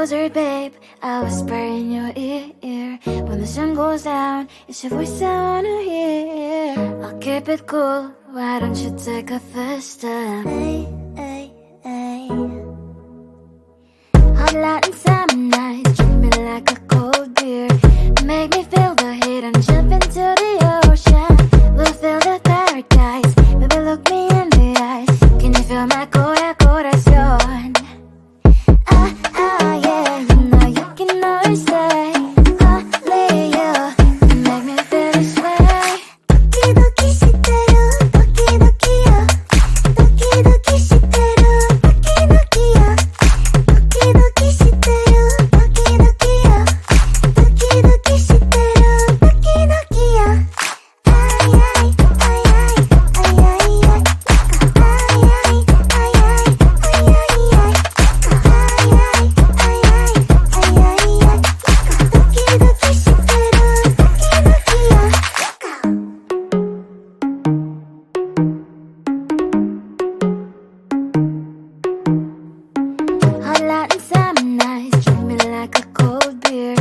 closer, babe. I'll whisper in your ear. When the sun goes down, it's your voice I wanna hear. I'll keep it cool, why don't you take a first step? Hey, hey, hey. Hot Latin summer nights, treat me like a cold beer. Make me feel the heat and jump into the ocean. We'll feel the paradise, baby look me in the eyes. Can you feel my corazón? Yeah, you know you can always stay. Only you can make me feel this way. 도끼도끼 시대로 도끼도끼야. 도끼도끼 시대로 도끼도끼야. 도끼도끼 시대로 도끼도끼야. 도끼도끼 시대로 도끼도끼야. Hot Latin summer nights, treat me like a cold beer.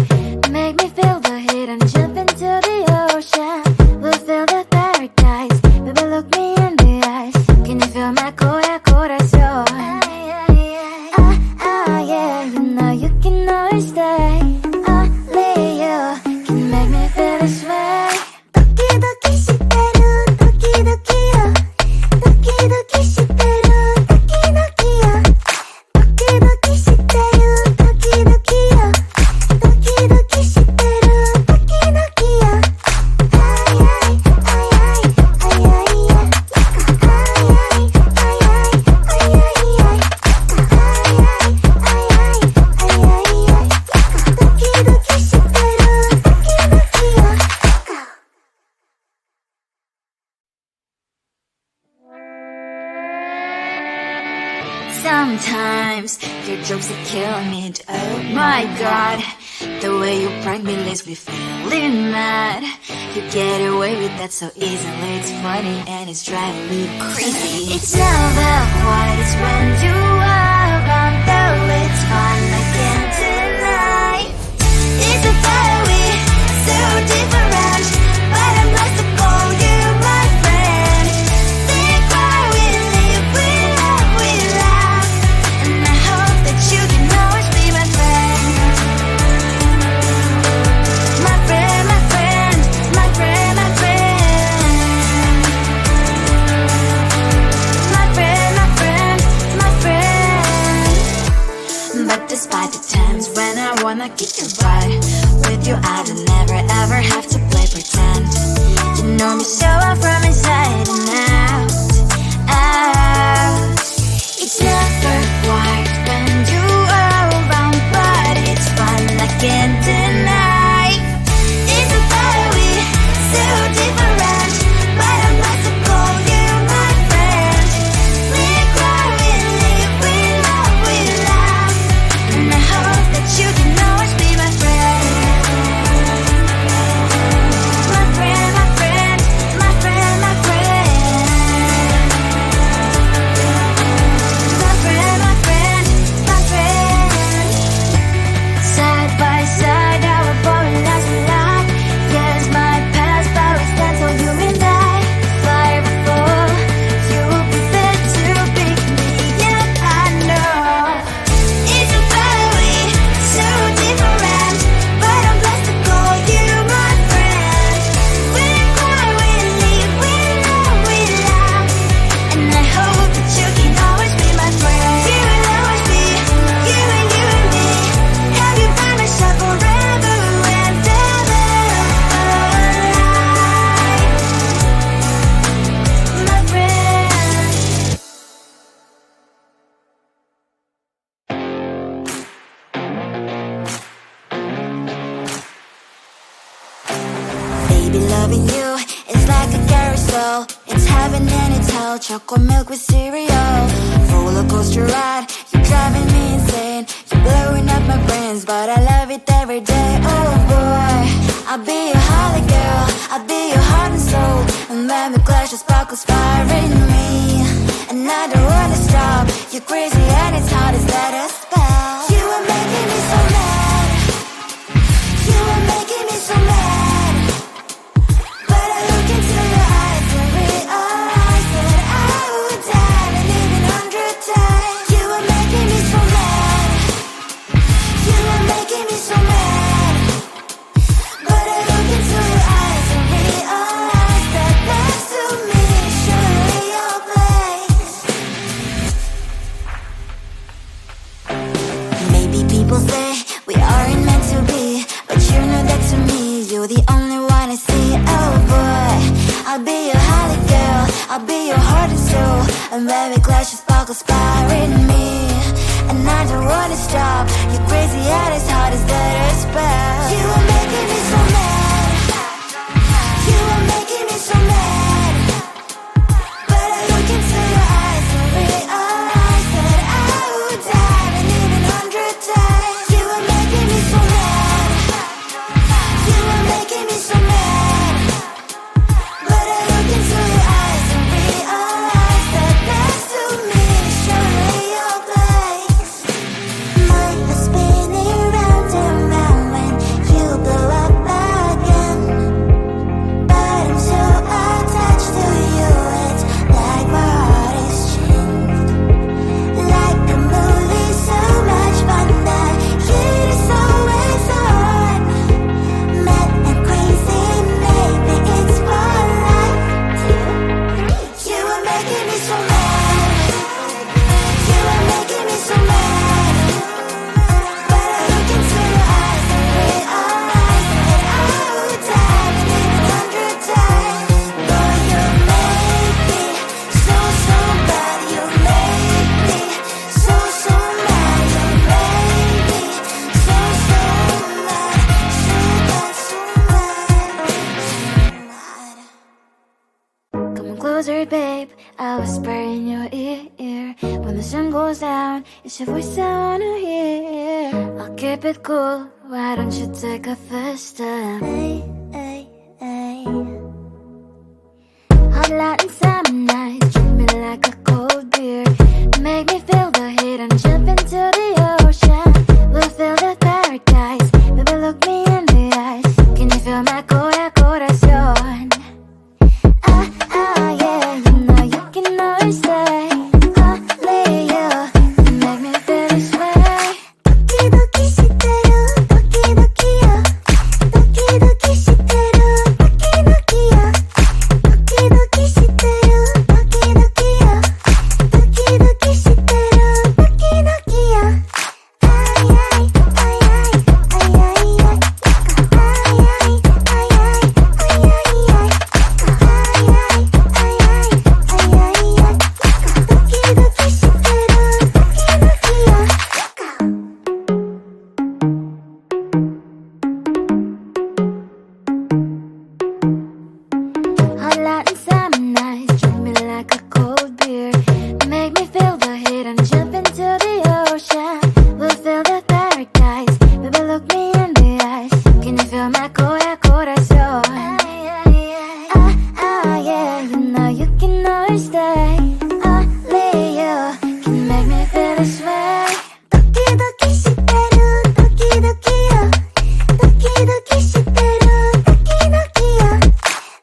Make me feel the heat and jump into the ocean. We'll feel the paradise, baby look me in the eyes. Can you feel my corazón? Yeah, you know you can always stay. Only you can make me feel this way. 도끼도끼 시대로 도끼도끼야. 도끼도끼 시대로 도끼도끼야. 도끼도끼 시대로 도끼도끼야. 도끼도끼 시대로 도끼도끼야. Sometimes your jokes are killing me. Oh my god, the way you prank me leaves me feeling mad. You get away with that so easily. It's funny and it's driving me crazy. It's never quite as when you are around, though it's fun, I can't deny. It's a fiery, so different, but I'm lost to call you my friend. Think why we live, we love, we laugh, and I hope that you can always be my friend. My friend, my friend, my friend, my friend. My friend, my friend, my friend. But despite the times when I wanna kick your butt, with you I don't never ever have to play pretend. You know me so well from inside and out, out. It's never quite when you are around, but it's fun, I can't deny. It's a fiery, so different, but I must call you my friend. We cry, we live, we love, we laugh, and I hope that you can always be my friend. My friend, my friend, my friend, my friend. My friend, my friend, my friend. Side by side, our boring lives will lie. Yes, my past, but we stand so you and I. Fire before you will be there to pick me up, I know. It's a fiery, so different, but I'm blessed to call you my friend. We cry, we live, we love, we laugh, and I hope that you can always be my friend. You will always be, you and me. Have you by my side forever and ever. My friend. Baby, loving you is like a carousel. It's heaven and it's hell. Chocolate milk with cereal. Roller coaster ride. You're driving me insane. You're blowing up my brains, but I love it every day. Oh boy, I'll be your holly girl. I'll be your heart and soul. And when we clash, the sparkles fire in me. And I don't wanna stop. You're crazy and it's hard as that a spell. You are making me so People say we aren't meant to be, but you know that to me, you're the only one I see. Oh boy, I'll be your holly girl, I'll be your heart and soul, and baby glass your sparkle inspiring me. And I don't wanna stop, your crazy head is hard as that spell. You are making me so mad, you are making me so mad. But I look into your eyes and realize that I would die and even 100 times. You are making me so mad, you are making me so mad. But I look into your eyes and realize that next to me is surely your place. Mind was spinning round and round when you blow up again. But I'm so attached to you, it's like my heart is chained. Like a movie, so much fun that heat is always on. Mad and crazy, maybe it's for life. You are making me so mad, you are making me so mad. But I look into your eyes and realize that I would die and even 100 times. Boy, you make me so, so bad. You make me so, so mad. You make me so, so mad. So bad, so mad. Come on closer, babe, I'll whisper in your ear. When the sun goes down, it's your voice I wanna hear. I'll keep it cool, why don't you take a first step? Hey, hey, hey. Hot light and summer night, treat me like a cold beer. Make me feel the heat and jump into the ocean. We'll feel the paradise, baby look me in the eyes. Can you feel my corazón? Yeah, you know you can always say only you can make me feel this way. Doki doki shiteru, doki doki yo. Doki doki shiteru, doki doki yo. Doki doki shiteru, doki doki yo. Doki doki shiteru, doki doki yo. Ay ay ay ay ay ay ay. Ay ay ay ay ay ay ay. Hot light and summer nights, treat me like a cold beer. Make me feel the heat and jump into the ocean. We'll feel the paradise, baby look me in the eyes. Can you feel my corazón? Yeah, you know you can always stay. Only you can make me feel this way. Doki doki shiteru, doki doki yo. Doki doki shiteru, doki doki yo.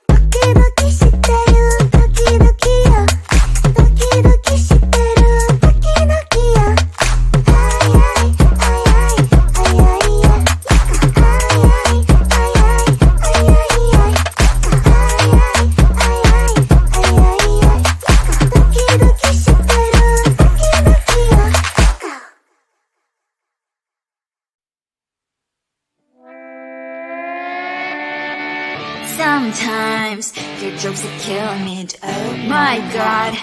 Doki doki shiteru, doki doki yo. Doki doki shiteru, doki doki yo. Ay ay ay ay ay ay ay. Ay ay ay ay ay ay ay. Ay ay ay ay ay ay ay. Doki doki shiteru, doki doki yo. Sometimes your jokes are killing me. Oh my god,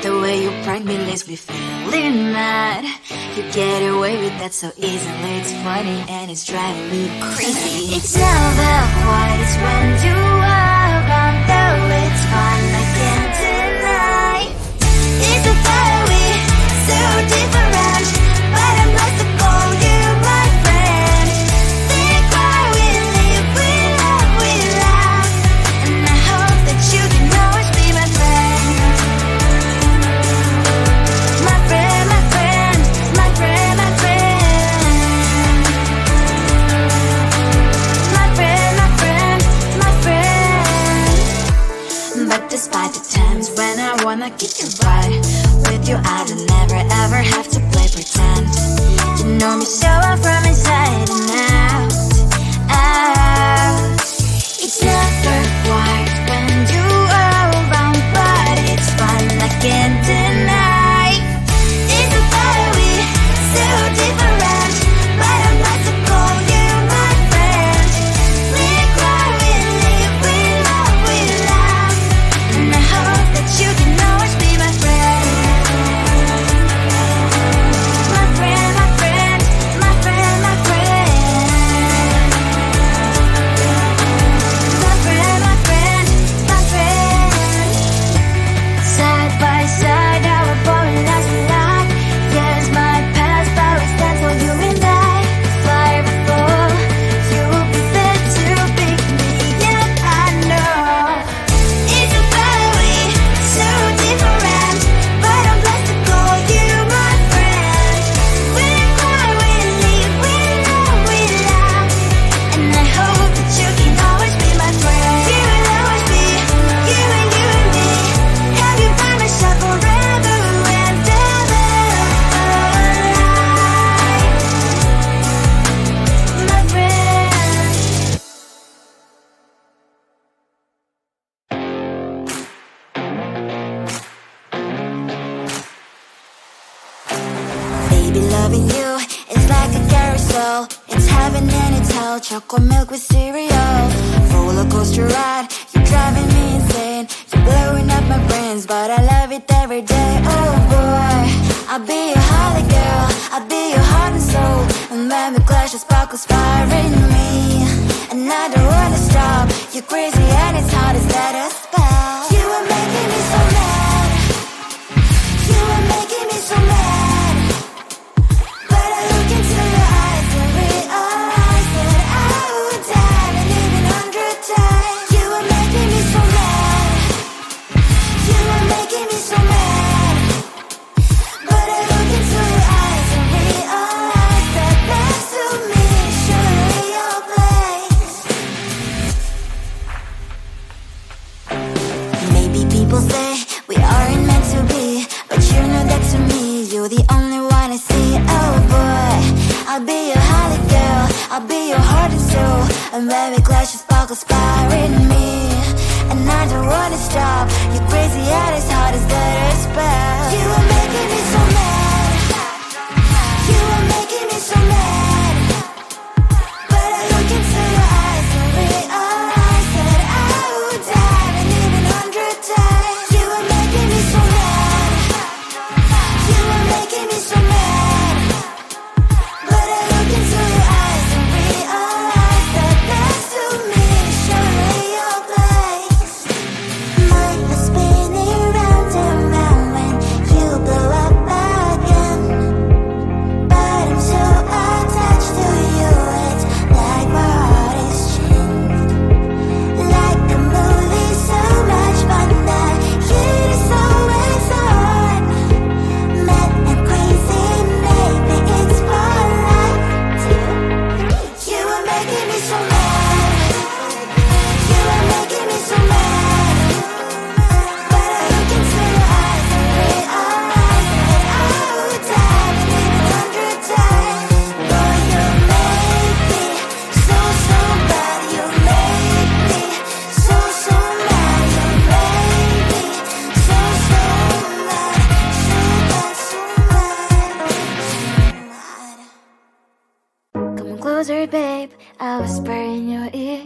the way you prank me leaves me feeling mad. You get away with that so easily. It's funny and it's driving me crazy. It's never quiet, it's when you are around. Though it's fun, I can't deny. It's a fiery, so different, but I'm lost to call you my friend. Think why we live, we love, we laugh, and I hope that you can always be my friend. My friend, my friend, my friend, my friend. My friend, my friend, my friend. But despite the times when I wanna kick your butt, with you I don't never ever have to play pretend. You know me so well from inside and out, out. It's never quiet when you are around, but it's fun, I can't deny. It's a fiery, so different, but material. It's heaven and it's hell, chocolate milk with cereal. Roller coaster ride, you're driving me insane. You're blowing up my brains, but I love it every day. Oh boy, I'll be your holly girl, I'll be your heart and soul. And when we clash, the sparkles fire in me. And I don't wanna stop, you're crazy and it's hard as let us spell. You are making me so mad, you are making me so mad. But I look into your eyes and realize that I would die and even 100 times. You are making me so mad, you are making me so mad. But I look into your eyes and realize that next to me is surely your place. Maybe people say we aren't meant to be, but you know that to me, you're the only one I see. Oh boy, I'll be your holly girl, I'll be your heart and soul. And when we clash, the sparkles fire in me. And I don't wanna stop, you're crazy and as hard as that spell. You are making me so mad, you are making me so mad. But I look into your eyes and realize that I would die and even 100 times. You are making me so mad, you are making me so mad. But I look into your eyes and realize that next to me is surely your place. Mind was spinning round and round when you blow up again. But I'm so attached to you, it's like my heart is chained. Like a movie, so much fun that it is always on. Mad and crazy, maybe it's for life too. You are making me so mad, you are making me so mad. But I look into your eyes and realize that I would die and even 100 times. Boy, you make me so, so bad. You make me so, so mad. You make me so, so mad. So bad, so mad, so mad. Come on closer, babe, I'll whisper in your ear.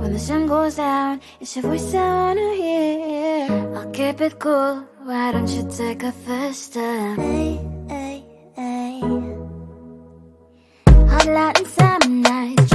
When the sun goes down, it's your voice I wanna hear. I'll keep it cool, why don't you take a first step? Hey, hey, hey. Hot light and summer night,